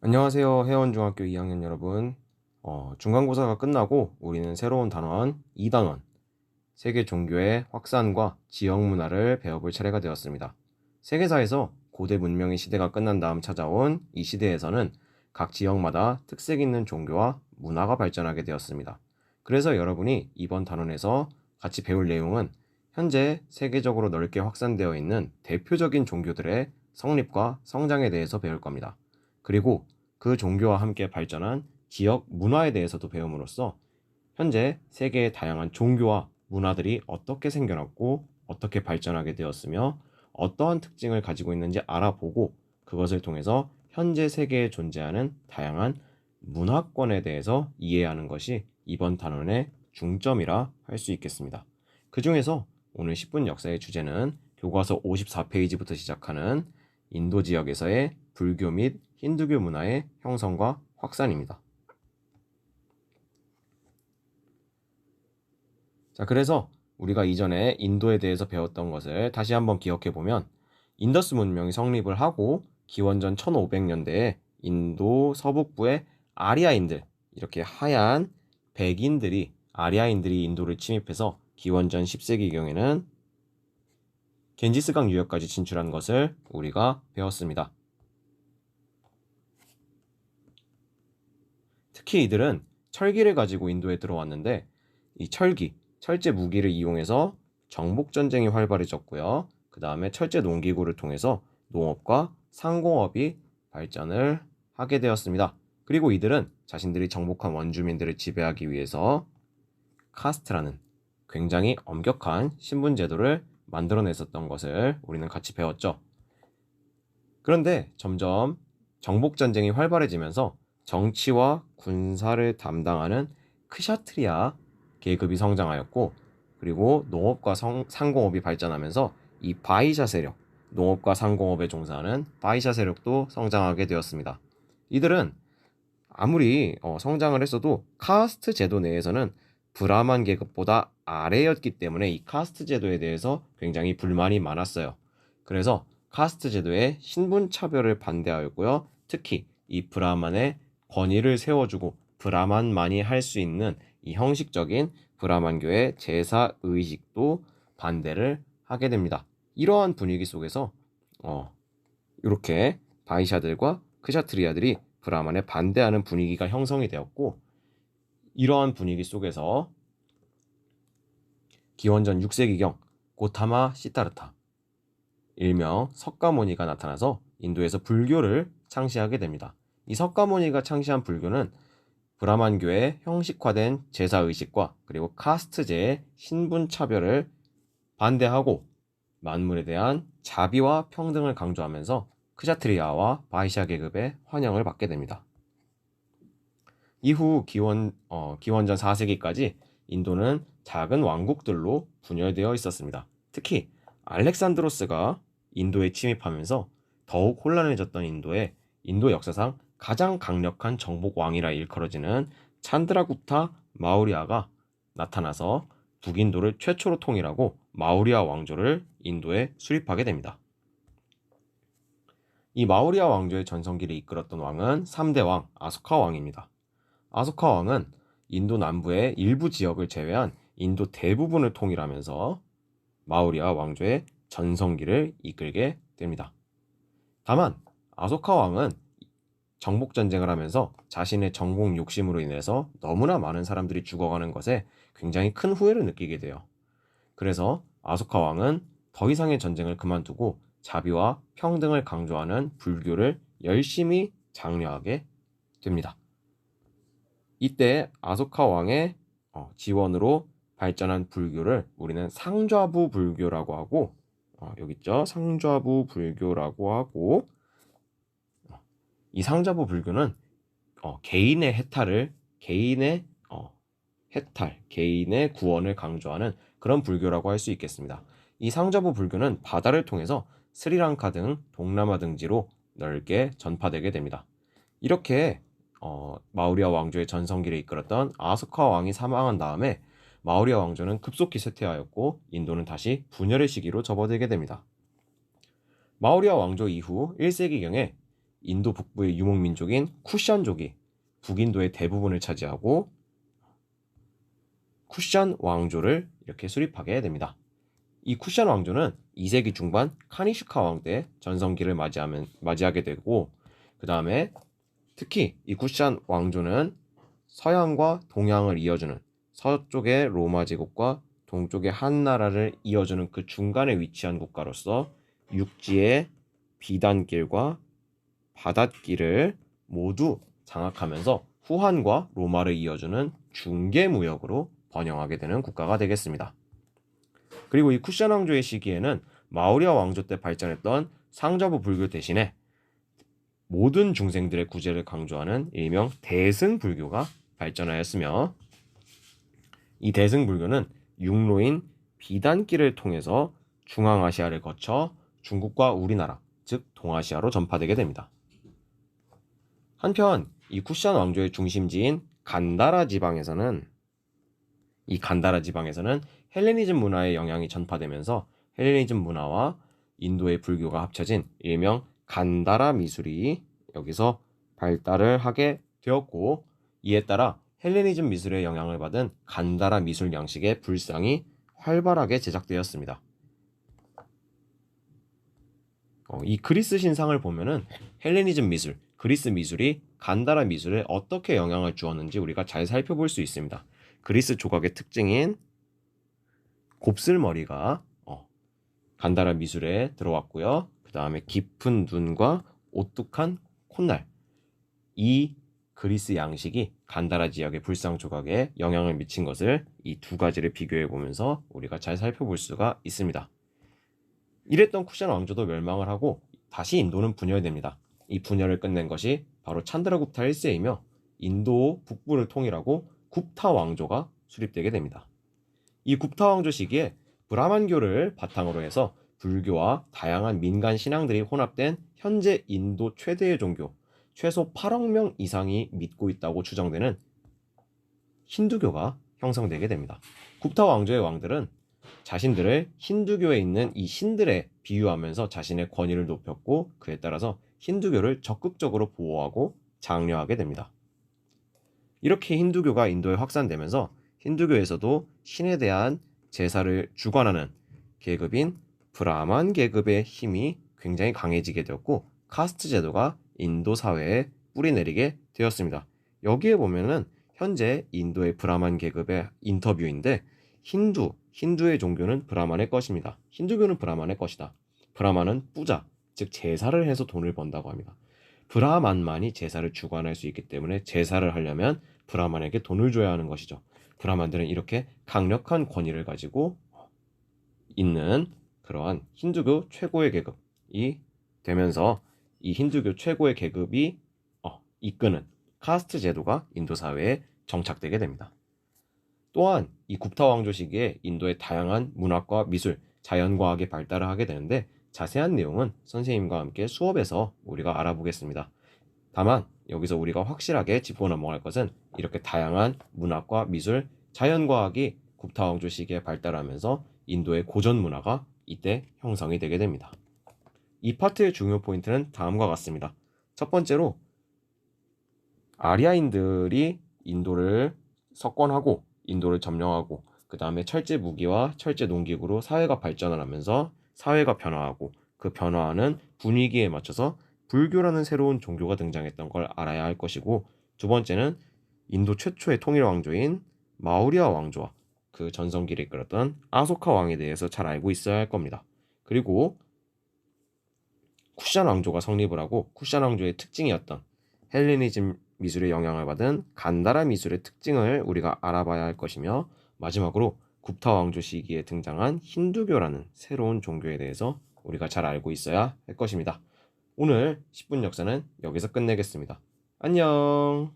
안녕하세요. 회원중학교 2학년 여러분. 중간고사가 끝나고 우리는 새로운 단원 2단원 세계 종교의 확산과 지역 문화를 배워볼 차례가 되었습니다. 세계사에서 고대 문명의 시대가 끝난 다음 찾아온 이 시대에서는 각 지역마다 특색 있는 종교와 문화가 발전하게 되었습니다. 그래서 여러분이 이번 단원에서 같이 배울 내용은 현재 세계적으로 넓게 확산되어 있는 대표적인 종교들의 성립과 성장에 대해서 배울 겁니다. 그리고 그 종교와 함께 발전한 지역 문화에 대해서도 배움으로써 현재 세계의 다양한 종교와 문화들이 어떻게 생겨났고 어떻게 발전하게 되었으며 어떠한 특징을 가지고 있는지 알아보고 그것을 통해서 현재 세계에 존재하는 다양한 문화권에 대해서 이해하는 것이 이번 단원의 중점이라 할 수 있겠습니다. 그 중에서 오늘 10분 역사의 주제는 교과서 54페이지부터 시작하는 인도 지역에서의 불교 및 힌두교 문화의 형성과 확산입니다. 자, 그래서 우리가 이전에 인도에 대해서 배웠던 것을 다시 한번 기억해 보면 인더스 문명이 성립을 하고 기원전 1500년대에 인도 서북부의 아리아인들, 이렇게 하얀 백인들이 아리아인들이 인도를 침입해서 기원전 10세기경에는 겐지스강 유역까지 진출한 것을 우리가 배웠습니다. 특히 이들은 철기를 가지고 인도에 들어왔는데 이 철제 무기를 이용해서 정복전쟁이 활발해졌고요. 그 다음에 철제 농기구를 통해서 농업과 상공업이 발전을 하게 되었습니다. 그리고 이들은 자신들이 정복한 원주민들을 지배하기 위해서 카스트라는 굉장히 엄격한 신분제도를 만들어냈었던 것을 우리는 같이 배웠죠. 그런데 점점 정복전쟁이 활발해지면서 정치와 군사를 담당하는 크샤트리아 계급이 성장하였고, 그리고 농업과 상공업이 발전하면서 이 바이샤 세력, 농업과 상공업에 종사하는 바이샤 세력도 성장하게 되었습니다. 이들은 아무리 성장을 했어도 카스트 제도 내에서는 브라만 계급보다 아래였기 때문에 이 카스트 제도에 대해서 굉장히 불만이 많았어요. 그래서 카스트 제도의 신분 차별을 반대하였고요. 특히 이 브라만의 권위를 세워주고 브라만만이 할 수 있는 이 형식적인 브라만교의 제사 의식도 반대를 하게 됩니다. 이러한 분위기 속에서 이렇게 바이샤들과 크샤트리아들이 브라만에 반대하는 분위기가 형성이 되었고, 이러한 분위기 속에서 기원전 6세기경 고타마 시타르타, 일명 석가모니가 나타나서 인도에서 불교를 창시하게 됩니다. 이 석가모니가 창시한 불교는 브라만교의 형식화된 제사의식과 그리고 카스트제의 신분차별을 반대하고 만물에 대한 자비와 평등을 강조하면서 크샤트리아와 바이샤 계급의 환영을 받게 됩니다. 이후 기원전 4세기까지 인도는 작은 왕국들로 분열되어 있었습니다. 특히 알렉산드로스가 인도에 침입하면서 더욱 혼란해졌던 인도 역사상 가장 강력한 정복 왕이라 일컬어지는 찬드라구타 마우리아가 나타나서 북인도를 최초로 통일하고 마우리아 왕조를 인도에 수립하게 됩니다. 이 마우리아 왕조의 전성기를 이끌었던 왕은 3대 왕 아소카 왕입니다. 아소카 왕은 인도 남부의 일부 지역을 제외한 인도 대부분을 통일하면서 마우리아 왕조의 전성기를 이끌게 됩니다. 다만 아소카 왕은 정복 전쟁을 하면서 자신의 정복 욕심으로 인해서 너무나 많은 사람들이 죽어가는 것에 굉장히 큰 후회를 느끼게 돼요. 그래서 아소카 왕은 더 이상의 전쟁을 그만두고 자비와 평등을 강조하는 불교를 열심히 장려하게 됩니다. 이때 아소카 왕의 지원으로 발전한 불교를 우리는 상좌부 불교라고 하고, 여기 있죠? 상좌부 불교라고 하고, 이 상좌부 불교는 개인의 해탈, 개인의 구원을 강조하는 그런 불교라고 할 수 있겠습니다. 이 상좌부 불교는 바다를 통해서 스리랑카 등 동남아 등지로 넓게 전파되게 됩니다. 이렇게 마우리아 왕조의 전성기를 이끌었던 아소카 왕이 사망한 다음에 마우리아 왕조는 급속히 쇠퇴하였고 인도는 다시 분열의 시기로 접어들게 됩니다. 마우리아 왕조 이후 1세기경에 인도 북부의 유목민족인 쿠샨족이 북인도의 대부분을 차지하고 쿠샨 왕조를 이렇게 수립하게 됩니다. 이 쿠샨 왕조는 2세기 중반 카니슈카 왕 때 전성기를 맞이하게 되고, 그 다음에 특히 이 쿠샨 왕조는 서양과 동양을 이어주는, 서쪽의 로마 제국과 동쪽의 한나라를 이어주는 그 중간에 위치한 국가로서 육지의 비단길과 바닷길을 모두 장악하면서 후한과 로마를 이어주는 중개무역으로 번영하게 되는 국가가 되겠습니다. 그리고 이 쿠샨 왕조의 시기에는 마우리아 왕조 때 발전했던 상자부 불교 대신에 모든 중생들의 구제를 강조하는 일명 대승불교가 발전하였으며, 이 대승불교는 육로인 비단길을 통해서 중앙아시아를 거쳐 중국과 우리나라, 즉 동아시아로 전파되게 됩니다. 한편 이 쿠샨 왕조의 중심지인 간다라 지방에서는 헬레니즘 문화의 영향이 전파되면서 헬레니즘 문화와 인도의 불교가 합쳐진 일명 간다라 미술이 여기서 발달을 하게 되었고, 이에 따라 헬레니즘 미술의 영향을 받은 간다라 미술 양식의 불상이 활발하게 제작되었습니다. 이 그리스 신상을 보면은 헬레니즘 미술, 그리스 미술이 간다라 미술에 어떻게 영향을 주었는지 우리가 잘 살펴볼 수 있습니다. 그리스 조각의 특징인 곱슬머리가 간다라 미술에 들어왔고요. 그 다음에 깊은 눈과 오뚝한 콧날, 이 그리스 양식이 간다라 지역의 불상 조각에 영향을 미친 것을 이 두 가지를 비교해 보면서 우리가 잘 살펴볼 수가 있습니다. 이랬던 쿠샨 왕조도 멸망을 하고 다시 인도는 분열됩니다. 이 분열을 끝낸 것이 바로 찬드라굽타 1세이며 인도 북부를 통일하고 굽타 왕조가 수립되게 됩니다. 이 굽타 왕조 시기에 브라만교를 바탕으로 해서 불교와 다양한 민간 신앙들이 혼합된 현재 인도 최대의 종교, 최소 8억 명 이상이 믿고 있다고 추정되는 힌두교가 형성되게 됩니다. 굽타 왕조의 왕들은 자신들을 힌두교에 있는 이 신들에 비유하면서 자신의 권위를 높였고, 그에 따라서 힌두교를 적극적으로 보호하고 장려하게 됩니다. 이렇게 힌두교가 인도에 확산되면서 힌두교에서도 신에 대한 제사를 주관하는 계급인 브라만 계급의 힘이 굉장히 강해지게 되었고, 카스트 제도가 인도 사회에 뿌리내리게 되었습니다. 여기에 보면은 현재 인도의 브라만 계급의 인터뷰인데, 힌두의 종교는 브라만의 것입니다. 힌두교는 브라만의 것이다. 브라만은 뿌자, 즉 제사를 해서 돈을 번다고 합니다. 브라만만이 제사를 주관할 수 있기 때문에 제사를 하려면 브라만에게 돈을 줘야 하는 것이죠. 브라만들은 이렇게 강력한 권위를 가지고 있는 그러한 힌두교 최고의 계급이 되면서 이 힌두교 최고의 계급이 이끄는 카스트 제도가 인도 사회에 정착되게 됩니다. 또한 이 굽타 왕조 시기에 인도의 다양한 문학과 미술, 자연과학이 발달을 하게 되는데, 자세한 내용은 선생님과 함께 수업에서 우리가 알아보겠습니다. 다만 여기서 우리가 확실하게 짚고 넘어갈 것은 이렇게 다양한 문학과 미술, 자연과학이 굽타 왕조 시기에 발달하면서 인도의 고전 문화가 이때 형성이 되게 됩니다. 이 파트의 중요 포인트는 다음과 같습니다. 첫 번째로 아리아인들이 인도를 석권하고 인도를 점령하고, 그 다음에 철제 무기와 철제 농기구로 사회가 발전을 하면서 사회가 변화하고, 그 변화하는 분위기에 맞춰서 불교라는 새로운 종교가 등장했던 걸 알아야 할 것이고, 두 번째는 인도 최초의 통일 왕조인 마우리아 왕조와 그 전성기를 이끌었던 아소카 왕에 대해서 잘 알고 있어야 할 겁니다. 그리고 쿠샨 왕조가 성립을 하고 쿠샨 왕조의 특징이었던 헬레니즘 미술의 영향을 받은 간다라 미술의 특징을 우리가 알아봐야 할 것이며, 마지막으로 굽타 왕조 시기에 등장한 힌두교라는 새로운 종교에 대해서 우리가 잘 알고 있어야 할 것입니다. 오늘 10분 역사는 여기서 끝내겠습니다. 안녕.